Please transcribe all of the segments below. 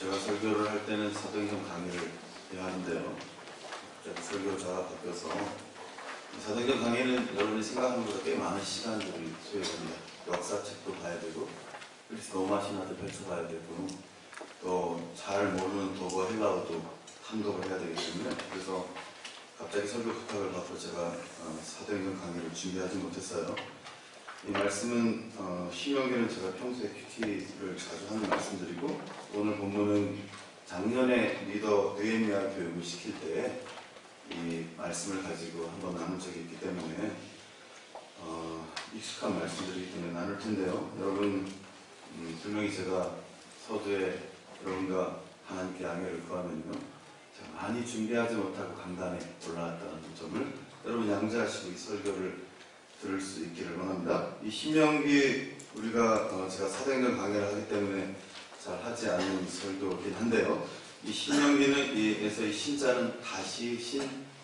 제가 설교를 할 때는 사도행전 강의를 해야 하는데요. 갑자기 설교자가 바뀌어서 사도행전 강의는 여러분이 생각하는 것보다 꽤 많은 시간들이 소요됩니다. 역사책도 봐야 되고 그리스 로마 신화도 펼쳐봐야 되고 또 잘 모르는 도구와 헬라어도 탐독을 해야 되기 때문에 그래서 갑자기 설교 부탁을 받고 제가 사도행전 강의를 준비하지 못했어요. 이 말씀은 신명기는 제가 평소에 큐티를 자주 하는 말씀드리고 오늘 본문은 작년에 리더 느헤미야 교육을 시킬 때 이 말씀을 가지고 한번 나눈 적이 있기 때문에 익숙한 말씀들이기 때문에 나눌 텐데요. 여러분 분명히 제가 서두에 여러분과 하나님께 양해를 구하면요 많이 준비하지 못하고 강단에 올라왔다는 점을 여러분 양지하시고 이 설교를 들을 수 있기를 원합니다. 이 신명기 우리가 제가 사도행전 강의를 하기 때문에 잘 하지 않는 설교이긴 한데요. 이 신명기는 에서 이 신자는 다시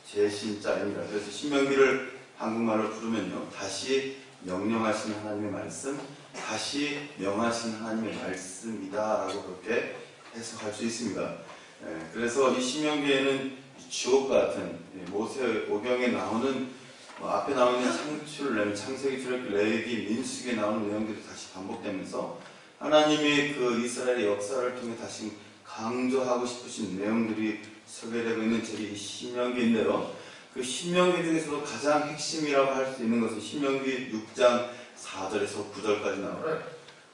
제신자입니다. 그래서 신명기를 한국말로 부르면요 다시 명령하신 하나님의 말씀, 다시 명하신 하나님의 말씀이다라고 그렇게 해석할 수 있습니다. 그래서 이 신명기에는 주옥 같은 모세오경에 나오는 앞에 나오는 창출, 창세기, 출애굽기, 레위기, 민수기에 나오는 내용들이 다시 반복되면서 하나님이 그 이스라엘의 역사를 통해 다시 강조하고 싶으신 내용들이 소개되고 있는 책이 이 신명기인데요. 그 신명기 중에서도 가장 핵심이라고 할 수 있는 것은 신명기 6장 4절에서 9절까지 나와요.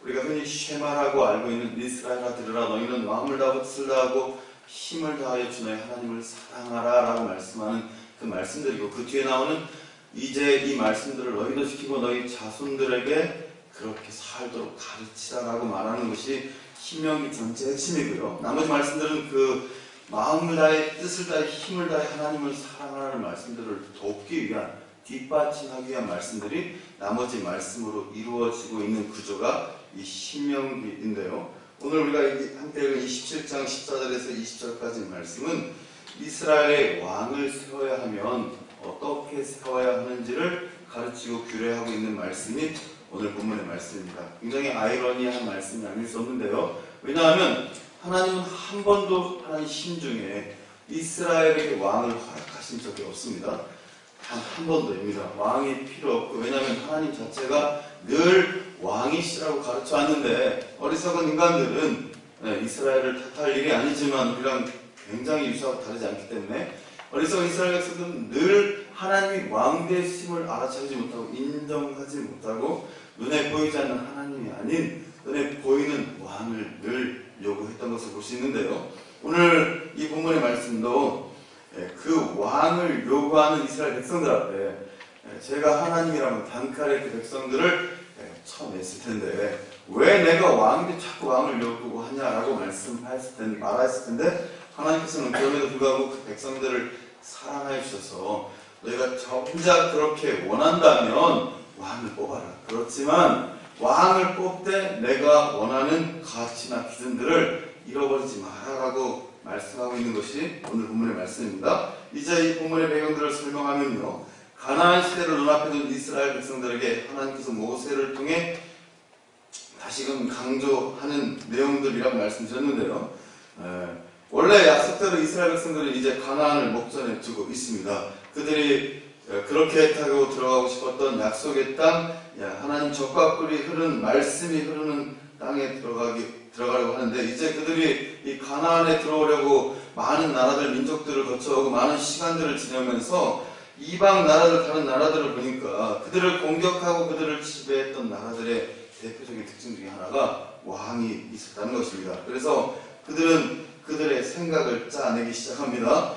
우리가 흔히 쉐마라고 알고 있는 이스라엘아 들으라 너희는 마음을 다하고 뜻을 다하고 힘을 다하여 주 너희 하나님을 사랑하라 라고 말씀하는 그 말씀들이고 그 뒤에 나오는 이제 이 말씀들을 너희도 지키고 너희 자손들에게 그렇게 살도록 가르치라라고 말하는 것이 신명기 전체 핵심이고요. 나머지 말씀들은 그 마음을 다해 뜻을 다해 힘을 다해 하나님을 사랑하라는 말씀들을 돕기 위한 뒷받침하기 위한 말씀들이 나머지 말씀으로 이루어지고 있는 구조가 이 신명기인데요. 오늘 우리가 함께 읽은 27장 14절에서 20절까지 말씀은 이스라엘의 왕을 세워야 하면 어떻게 세워야 하는지를 가르치고 규례하고 있는 말씀이 오늘 본문의 말씀입니다. 굉장히 아이러니한 말씀이 아닐 수 없는데요. 왜냐하면 하나님은 한 번도 하나님 심중에 이스라엘에게 왕을 허락하신 적이 없습니다. 단 한 번도입니다. 왕이 필요 없고 왜냐하면 하나님 자체가 늘 왕이시라고 가르쳐 왔는데 어리석은 인간들은 이스라엘을 탓할 일이 아니지만 우리랑 굉장히 유사하고 다르지 않기 때문에 어리석은 이스라엘 백성들은 늘 하나님이 왕 되심을 알아차리지 못하고 인정하지 못하고 눈에 보이지 않는 하나님이 아닌 눈에 보이는 왕을 늘 요구했던 것을 볼 수 있는데요. 오늘 이 본문의 말씀도 그 왕을 요구하는 이스라엘 백성들 앞에 제가 하나님이라면 단칼에 그 백성들을 쳐냈을 텐데 왜 내가 왕인데 자꾸 왕을 요구하고 하냐라고 말했을 텐데 하나님께서는 그럼에도 불구하고 그 백성들을 사랑하여 주셔서 너희가 정작 그렇게 원한다면 왕을 뽑아라. 그렇지만 왕을 뽑되 내가 원하는 가치나 기준들을 잃어버리지 마라라고 말씀하고 있는 것이 오늘 본문의 말씀입니다. 이제 이 본문의 배경들을 설명하면요. 가나안 시대를 눈앞에 둔 이스라엘 백성들에게 하나님께서 모세를 통해 다시금 강조하는 내용들이라고 말씀드렸는데요. 원래 약속대로 이스라엘 백성들은 이제 가나안을 목전에 두고 있습니다. 그들이 그렇게 타고 들어가고 싶었던 약속의 땅, 하나님 젖과 꿀이 흐르는 말씀이 흐르는 땅에 들어가려고 하는데 이제 그들이 이 가나안에 들어오려고 많은 나라들, 민족들을 거쳐오고 많은 시간들을 지내면서 이방 나라들, 다른 나라들을 보니까 그들을 공격하고 그들을 지배했던 나라들의 대표적인 특징 중에 하나가 왕이 있었다는 것입니다. 그래서 그들은 그들의 생각을 짜내기 시작합니다.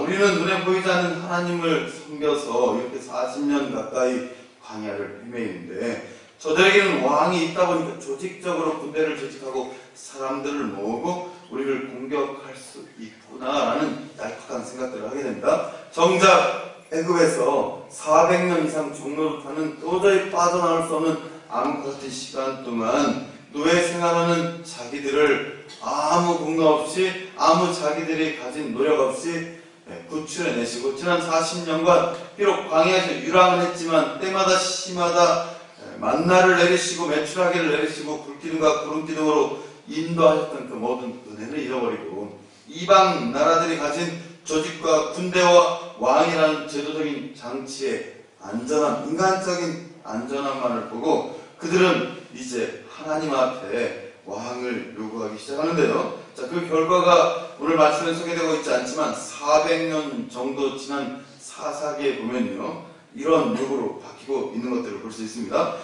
우리는 눈에 보이지 않는 하나님을 섬겨서 이렇게 40년 가까이 광야를 헤매이는데 저들에게는 왕이 있다 보니까 조직적으로 군대를 조직하고 사람들을 모으고 우리를 공격할 수 있구나라는 얄팍한 생각들을 하게 됩니다. 정작 애굽에서 400년 이상 종노릇하는 도저히 빠져나올 수 없는 암과 같은 시간 동안 노예 생활하는 자기들을 아무 공로 없이 아무 자기들이 가진 노력 없이 구출해내시고 지난 40년간 비록 광야에서 유랑을 했지만 때마다 시마다 만나를 내리시고 메추라기를 내리시고 불기둥과 구름기둥으로 인도하셨던 그 모든 은혜를 잃어버리고 이방 나라들이 가진 조직과 군대와 왕이라는 제도적인 장치의 안전함, 인간적인 안전함만을 보고 그들은 이제 하나님 앞에 왕을 요구하기 시작하는데요. 자, 그 결과가 오늘 말씀에 소개되고 있지 않지만 400년 정도 지난 사사기에 보면요, 이런 요구로 바뀌고 있는 것들을 볼 수 있습니다.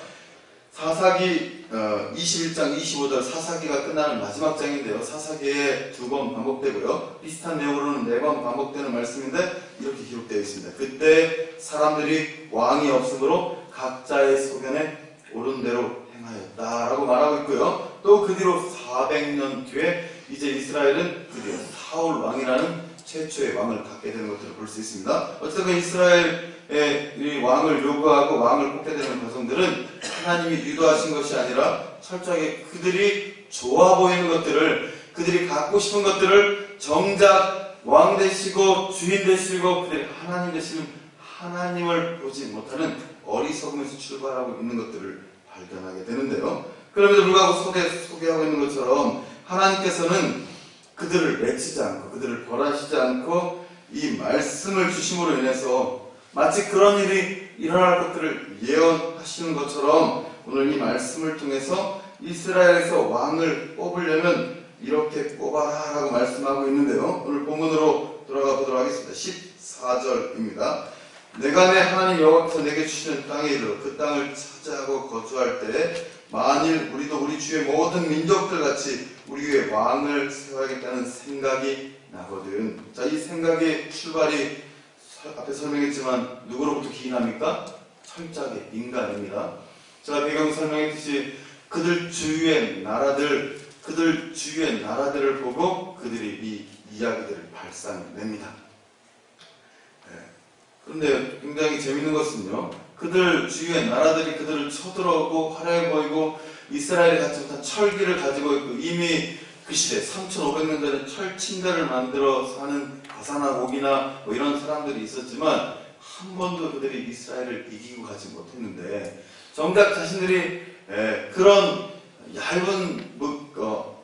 사사기 21장 25절 사사기가 끝나는 마지막 장인데요. 사사기에 2번 반복되고요. 비슷한 내용으로는 4번 반복되는 말씀인데 이렇게 기록되어 있습니다. 그때 사람들이 왕이 없으므로 각자의 소견에 옳은 대로 행하였다라고 말하고 있고요. 또 그 뒤로 400년 뒤에 이제 이스라엘은 드디어 사울 왕이라는 최초의 왕을 갖게 되는 것들을 볼 수 있습니다. 어쨌든 이스라엘의 왕을 요구하고 왕을 뽑게 되는 과정들은 하나님이 유도하신 것이 아니라 철저하게 그들이 좋아 보이는 것들을, 그들이 갖고 싶은 것들을 정작 왕 되시고 주인 되시고 그들이 하나님 되시는 하나님을 보지 못하는 어리석음에서 출발하고 있는 것들을 발견하게 되는데요. 그럼에도 불구하고 소개하고 있는 것처럼 하나님께서는 그들을 맺히지 않고 그들을 벌하시지 않고 이 말씀을 주심으로 인해서 마치 그런 일이 일어날 것들을 예언하시는 것처럼 오늘 이 말씀을 통해서 이스라엘에서 왕을 뽑으려면 이렇게 뽑아라 라고 말씀하고 있는데요. 오늘 본문으로 돌아가 보도록 하겠습니다. 14절입니다. 내가 내 하나님 여호와께서 내게 주시는 땅에 이르러 그 땅을 차지하고 거주할 때에 만일 우리도 우리 주의 모든 민족들 같이 우리 위에 왕을 세워야겠다는 생각이 나거든. 자, 이 생각의 출발이 앞에 설명했지만 누구로부터 기인합니까? 철저하게 인간입니다. 제가 배경 설명했듯이 그들 주위의 나라들을 보고 그들이 이 이야기들을 발산냅니다. 그런데 굉장히 재밌는 것은요, 그들 주위의 나라들이 그들을 쳐들어오고 화려해 보이고 이스라엘이 갖지 못한 철기를 가지고 있고 이미 그 시대 3,500년 전에 철침대를 만들어 사는 가사나곡이나 뭐 이런 사람들이 있었지만 한 번도 그들이 이스라엘을 이기고 가지 못했는데 정작 자신들이 그런 얇은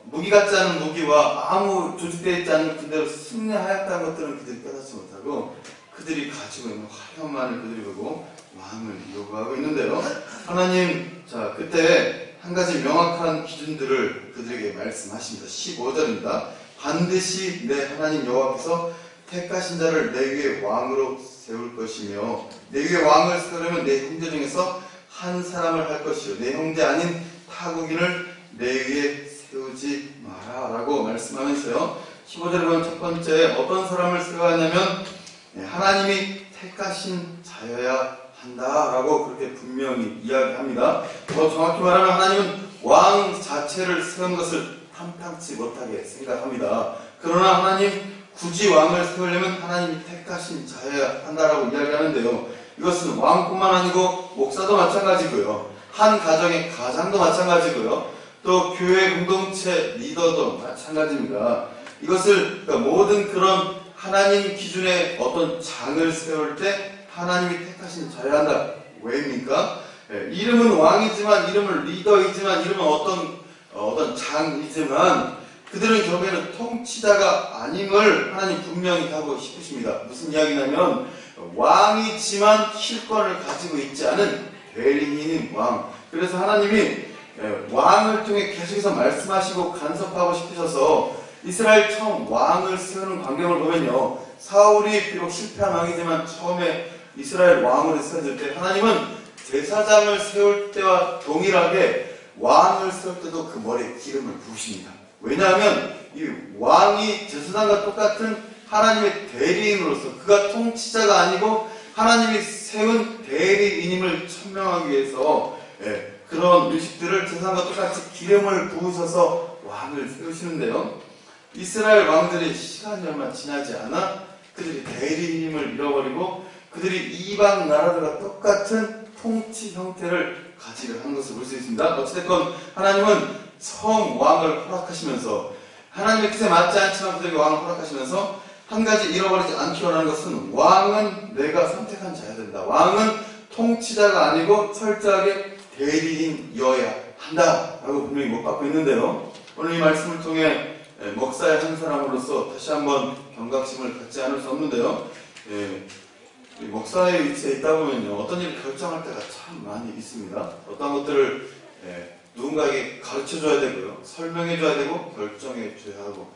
무기 같지 않은 무기와 아무 조직되어 있지 않은 군대로 승리하였다는 것들은 그들이 깨닫지 못하고 그들이 가지고 있는 화려함만을 그들이 보고 왕을 요구하고 있는데요. 하나님, 자, 그때 한 가지 명확한 기준들을 그들에게 말씀하십니다. 15절입니다. 반드시 내 하나님 여호와께서 택하신 자를 내 위에 왕으로 세울 것이며 내 위에 왕을 세우려면 내 형제 중에서 한 사람을 할 것이요 내 형제 아닌 타국인을 내 위에 세우지 마라 라고 말씀하면서요. 15절에 보면 첫 번째 어떤 사람을 세워야 하냐면 하나님이 택하신 자여야 한다라고 그렇게 분명히 이야기합니다. 더 정확히 말하면 하나님은 왕 자체를 세운 것을 탐탁지 못하게 생각합니다. 그러나 하나님 굳이 왕을 세우려면 하나님이 택하신 자여야 한다라고 이야기하는데요. 이것은 왕뿐만 아니고 목사도 마찬가지고요. 한 가정의 가장도 마찬가지고요. 또 교회 공동체 리더도 마찬가지입니다. 이것을 그러니까 모든 그런 하나님 기준의 어떤 장을 세울 때 하나님이 택하신 자여야 한다. 왜입니까? 이름은 왕이지만, 이름은 리더이지만, 이름은 어떤 장이지만, 그들은 결국에는 통치자가 아님을 하나님 분명히 하고 싶으십니다. 무슨 이야기냐면, 왕이지만 실권을 가지고 있지 않은 대리인인 왕. 그래서 하나님이 왕을 통해 계속해서 말씀하시고 간섭하고 싶으셔서 이스라엘 처음 왕을 세우는 광경을 보면요. 사울이 비록 실패한 왕이지만 처음에 이스라엘 왕으로 세워질 때 하나님은 제사장을 세울 때와 동일하게 왕을 세울 때도 그 머리에 기름을 부으십니다. 왜냐하면 이 왕이 제사장과 똑같은 하나님의 대리인으로서 그가 통치자가 아니고 하나님이 세운 대리인임을 천명하기 위해서 그런 의식들을 제사장과 똑같이 기름을 부으셔서 왕을 세우시는데요. 이스라엘 왕들이 시간이 얼마 지나지 않아 그들이 대리인임을 잃어버리고 그들이 이방 나라들과 똑같은 통치 형태를 가지려 한 것을 볼 수 있습니다. 어찌됐건 하나님은 처음 왕을 허락하시면서 하나님의 뜻에 맞지 않지만 그들에게 왕을 허락하시면서 한 가지 잃어버리지 않기 원하는 것은 왕은 내가 선택한 자여야 된다. 왕은 통치자가 아니고 철저하게 대리인이어야 한다라고 분명히 못 받고 있는데요. 오늘 이 말씀을 통해 목사의 한 사람으로서 다시 한번 경각심을 갖지 않을 수 없는데요. 목사의 위치에 있다 보면요, 어떤 일을 결정할 때가 참 많이 있습니다. 어떤 것들을 누군가에게 가르쳐줘야 되고요, 설명해줘야 되고, 결정해줘야 하고,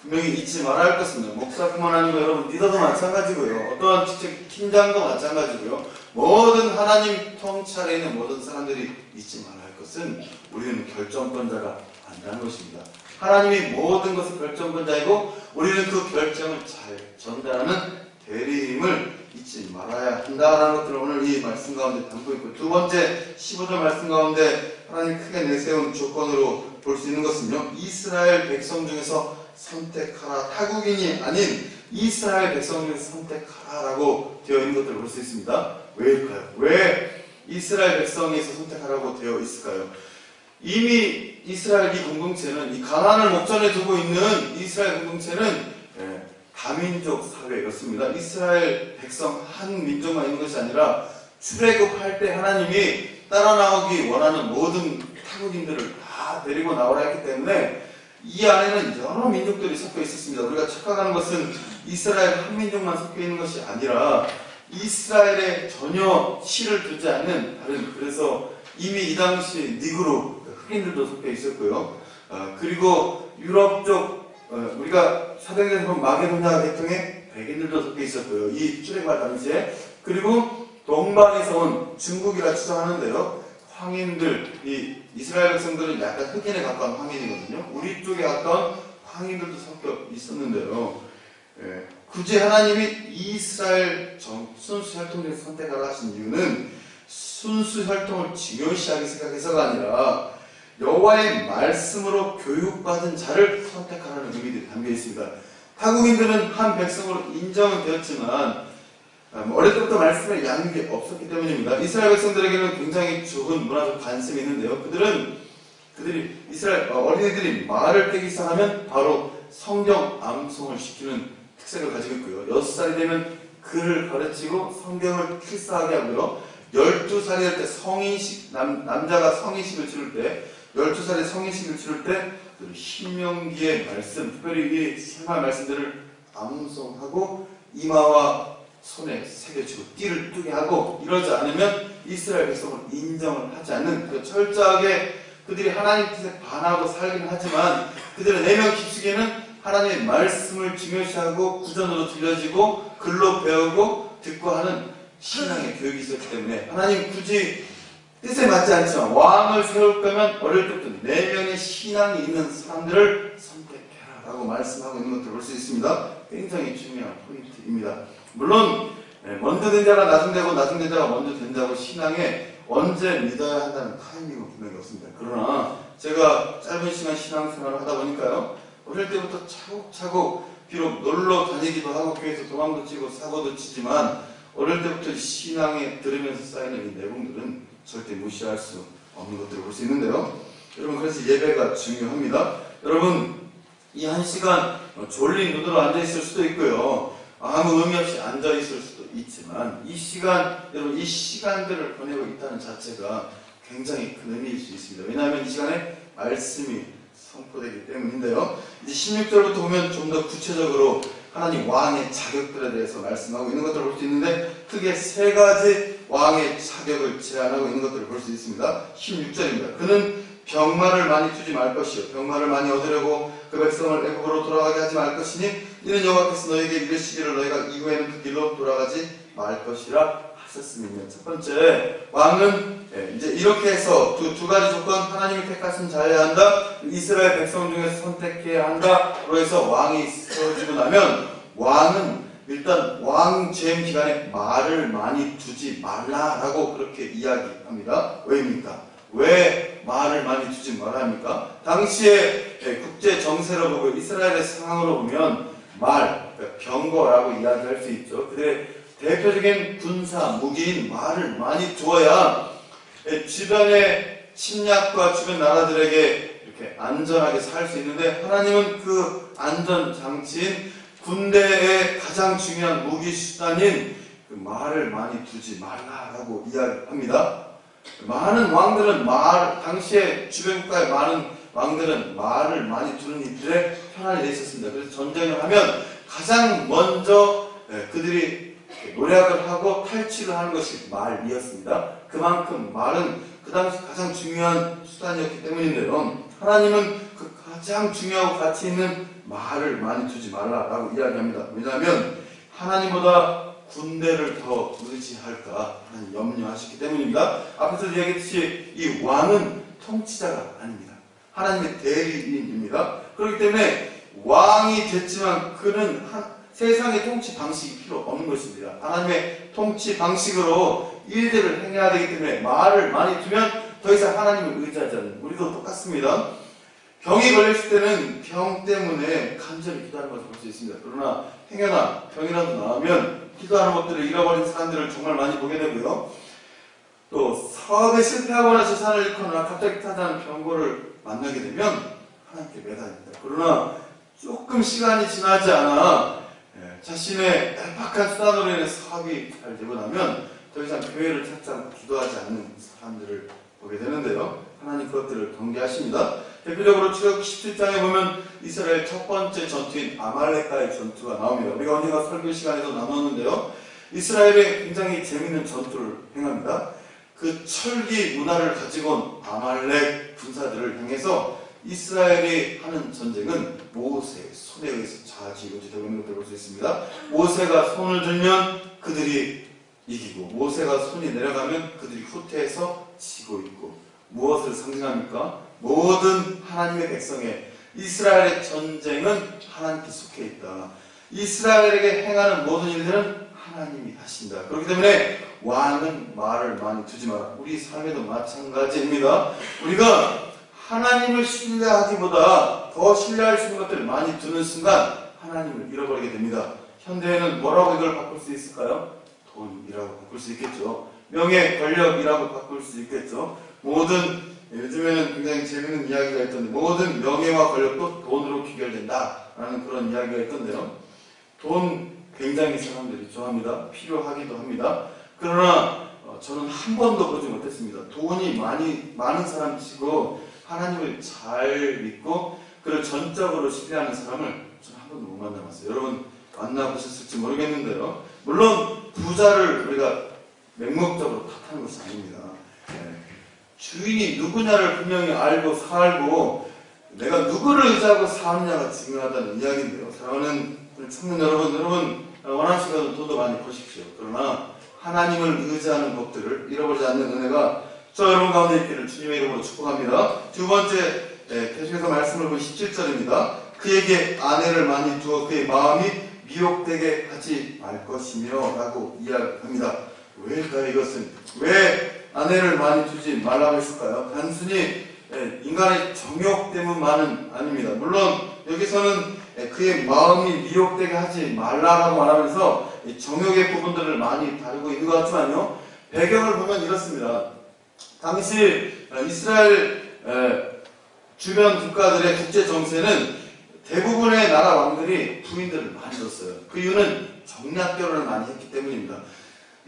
분명히 잊지 말아야 할 것은 목사뿐만 아니고 여러분 리더도 마찬가지고요, 어떠한 팀장도 마찬가지고요, 모든 하나님 통찰에 있는 모든 사람들이 잊지 말아야 할 것은 우리는 결정권자가 아니라는 것입니다. 하나님이 모든 것을 결정권자이고 우리는 그 결정을 잘 전달하는 대리임을 잊지 말아야 한다라는 것들을 오늘 이 말씀 가운데 담고 있고, 두 번째 15절 말씀 가운데 하나님 크게 내세운 조건으로 볼 수 있는 것은요, 이스라엘 백성 중에서 선택하라, 타국인이 아닌 이스라엘 백성 중에서 선택하라라고 되어 있는 것들을 볼 수 있습니다. 왜일까요? 왜 이스라엘 백성에서 선택하라고 되어 있을까요? 이미 이스라엘 이 공동체는, 이 가나안을 목전에 두고 있는 이스라엘 공동체는 다민족 사회였습니다. 이스라엘 백성 한 민족만 있는 것이 아니라 출애굽할 때 하나님이 따라 나오기 원하는 모든 타국인들을 다 데리고 나오라 했기 때문에 이 안에는 여러 민족들이 섞여 있었습니다. 우리가 착각하는 것은 이스라엘 한 민족만 섞여 있는 것이 아니라 이스라엘에 전혀 실을 두지 않는 다른, 그래서 이미 이 당시 니그로, 흑인들도 섞여 있었고요. 그리고 유럽 쪽, 우리가 사도행전에서 보면 마게도냐 계통의 백인들도 섞여 있었고요, 이 출애굽할 당시에. 그리고 동방에서 온 중국이라 추정하는데요, 황인들, 이 이스라엘 백성들은 약간 흑인에 가까운 황인이거든요. 우리 쪽에 가까운 황인들도 섞여 있었는데요. 굳이 하나님이 이스라엘 순수 혈통을 선택하라 하신 이유는 순수 혈통을 중요시하게 생각해서가 아니라 여호와의 말씀으로 교육받은 자를 선택하라는 의미들이 담겨 있습니다. 타국인들은 한 백성으로 인정은 되었지만 어릴 때부터 말씀에 양육이 없었기 때문입니다. 이스라엘 백성들에게는 굉장히 좋은 문화적 관심이 있는데요, 그들이 이스라엘 어린이들이 말을 떼기 시작하면 바로 성경 암송을 시키는 특색을 가지고 있고요, 6살이 되면 글을 가르치고 성경을 필사하게 하고요, 12살이 될 때 성인식, 남자가 성인식을 치를 때, 12살에 성인식을 치를 때 신명기의 말씀, 특별히 이 생활 말씀들을 암송하고 이마와 손에 새겨지고 띠를 뜨게 하고, 이러지 않으면 이스라엘 백성을 인정을 하지 않는, 철저하게 그들이 하나님 뜻에 반하고 살긴 하지만 그들의 내면 깊숙이는 하나님의 말씀을 중요시하고 구전으로 들려지고 글로 배우고 듣고 하는 신앙의 교육이 있었기 때문에 하나님 굳이 뜻에 맞지 않지만 왕을 세울 거면 어릴 때부터 내면의 신앙이 있는 사람들을 선택해라 라고 말씀하고 있는 것을 볼 수 있습니다. 굉장히 중요한 포인트입니다. 물론 먼저 된 자가 나중되고 나중된 자가 먼저 된 자고 신앙에 언제 믿어야 한다는 타이밍은 분명히 없습니다. 그러나 제가 짧은 시간 신앙생활을 하다 보니까요, 어릴 때부터 차곡차곡 비록 놀러 다니기도 하고 교회에서 도망도 치고 사고도 치지만 어릴 때부터 신앙에 들으면서 쌓이는 이 내공들은 절대 무시할 수 없는 것들을 볼 수 있는데요. 여러분, 그래서 예배가 중요합니다. 여러분, 이 한 시간 졸린 눈으로 앉아있을 수도 있고요, 아무 의미 없이 앉아있을 수도 있지만 이 시간, 여러분, 이 시간들을 보내고 있다는 자체가 굉장히 큰 의미일 수 있습니다. 왜냐하면 이 시간에 말씀이 선포되기 때문인데요. 이제 16절부터 보면 좀 더 구체적으로 하나님 왕의 자격들에 대해서 말씀하고 있는 것들을 볼 수 있는데, 크게 세 가지 왕의 자격을 제안하고 있는 것들을 볼 수 있습니다. 16절입니다. 그는 병마를 많이 두지 말 것이요, 병마를 많이 얻으려고 그 백성을 애굽으로 돌아가게 하지 말 것이니 이는 여호와께서 너에게 이르시기를 너희가 이후에는 그 길로 돌아가지 말 것이라 하셨음이며, 첫 번째 왕은 이제 이렇게 해서 두 가지 조건, 하나님이 택하신 자여야 한다, 이스라엘 백성 중에서 선택해야 한다로 해서 왕이 세워지고 나면 왕은 일단 왕재임 기간에 말을 많이 두지 말라라고 그렇게 이야기합니다. 왜입니까? 왜 말을 많이 두지 말아야 합니까? 당시에 국제 정세로 보고 이스라엘의 상황으로 보면 말, 그러니까 병거라고 이야기할 수 있죠. 근데 대표적인 군사 무기인 말을 많이 두어야 주변의 침략과 주변 나라들에게 이렇게 안전하게 살 수 있는데, 하나님은 그 안전장치인 군대의 가장 중요한 무기 수단인 그 말을 많이 두지 말라라고 이야기합니다. 많은 왕들은 당시에 주변 국가의 많은 왕들은 말을 많이 두는 이들의 편안이 돼 있었습니다. 그래서 전쟁을 하면 가장 먼저 그들이 노력을 하고 탈취를 하는 것이 말이었습니다. 그만큼 말은 그 당시 가장 중요한 수단이었기 때문인데요. 하나님은 그 가장 중요하고 가치 있는 말을 많이 두지 말라라고 이야기합니다. 왜냐하면 하나님보다 군대를 더 의지할까 하는 염려하셨기 때문입니다. 앞에서 이야기했듯이 이 왕은 통치자가 아닙니다. 하나님의 대리인입니다. 그렇기 때문에 왕이 됐지만 그는 세상의 통치 방식이 필요 없는 것입니다. 하나님의 통치 방식으로 일들을 행해야 되기 때문에 말을 많이 두면 더 이상 하나님을 의지하지 않는, 우리도 똑같습니다. 병이 걸렸을 때는 병 때문에 간절히 기도하는 것을 볼 수 있습니다. 그러나 행여나 병이라도 나오면 기도하는 것들을 잃어버린 사람들을 정말 많이 보게 되고요. 또 사업에 실패하거나 재산을 잃거나 갑자기 타자는 병고를 만나게 되면 하나님께 매달립니다. 그러나 조금 시간이 지나지 않아 자신의 얄팍한 수단으로 인해 사업이 잘 되고 나면 더 이상 교회를 찾지 않고 기도하지 않는 사람들을 보게 되는데요. 하나님 그것들을 경계하십니다. 대표적으로 출애굽기 17장에 보면 이스라엘 첫 번째 전투인 아말렉과의 전투가 나옵니다. 우리가 언젠가 설교 시간에도 나눴는데요. 이스라엘이 굉장히 재미있는 전투를 행합니다. 그 철기 문화를 가지고 온 아말렉 군사들을 향해서 이스라엘이 하는 전쟁은 모세의 손에 의해서 좌지우지되고 있는 것을 볼 수 있습니다. 모세가 손을 들면 그들이 이기고 모세가 손이 내려가면 그들이 후퇴해서 지고 있고, 무엇을 상징합니까? 모든 하나님의 백성의 이스라엘의 전쟁은 하나님께 속해 있다. 이스라엘에게 행하는 모든 일들은 하나님이 하신다. 그렇기 때문에 왕은 말을 많이 두지 마라. 우리 삶에도 마찬가지입니다. 우리가 하나님을 신뢰하기보다 더 신뢰할 수 있는 것들을 많이 두는 순간 하나님을 잃어버리게 됩니다. 현대에는 뭐라고 이걸 바꿀 수 있을까요? 돈이라고 바꿀 수 있겠죠. 명예, 권력이라고 바꿀 수 있겠죠. 요즘에는 굉장히 재미있는 이야기가 있던데, 모든 명예와 권력도 돈으로 귀결된다라는 그런 이야기가 있던데요. 돈 굉장히 사람들이 좋아합니다. 필요하기도 합니다. 그러나 저는 한 번도 보지 못했습니다. 돈이 많은 사람 치고 하나님을 잘 믿고 그를 전적으로 신뢰하는 사람을 저는 한 번도 못 만나봤어요. 여러분 만나보셨을지 모르겠는데요. 물론 부자를 우리가 맹목적으로 탓하는 것이 아닙니다. 주인이 누구냐를 분명히 알고 살고 내가 누구를 의지하고 사느냐가 중요하다는 이야기인데요. 사랑하는 청년 여러분 원하시면 돈도 많이 버십시오. 그러나 하나님을 의지하는 법들을 잃어버리지 않는 은혜가 저 여러분 가운데 있기를 주님의 이름으로 축복합니다. 두 번째 계속해서 말씀을 보면 17절입니다. 그에게 아내를 많이 두어 그의 마음이 미혹되게 하지 말 것이며 라고 이야기합니다. 왜일까요? 이것은 왜 아내를 많이 두지 말라고 했을까요? 단순히 인간의 정욕 때문만은 아닙니다. 물론 여기서는 그의 마음이 미혹되게 하지 말라고 말하면서 정욕의 부분들을 많이 다루고 있는 것 같지만요, 배경을 보면 이렇습니다. 당시 이스라엘 주변 국가들의 국제 정세는 대부분의 나라 왕들이 부인들을 많이 뒀어요. 그 이유는 정략 결혼을 많이 했기 때문입니다.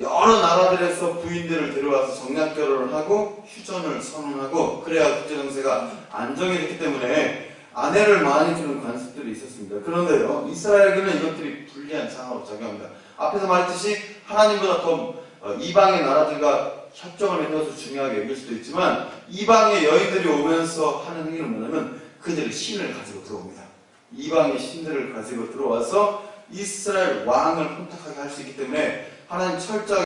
여러 나라들에서 부인들을 데려와서 정략 결혼을 하고 휴전을 선언하고 그래야 국제 정세가 안정이 됐기 때문에 아내를 많이 두는 관습들이 있었습니다. 그런데요, 이스라엘에게는 이것들이 불리한 상황으로 작용합니다. 앞에서 말했듯이 하나님보다 더 이방의 나라들과 협정을 맺어서 중요하게 여길 수도 있지만 이방의 여인들이 오면서 하는 행위는 뭐냐면 그들이 신을 가지고 들어옵니다. 이방의 신들을 가지고 들어와서 이스라엘 왕을 혼탁하게 할 수 있기 때문에 하나님 철저하게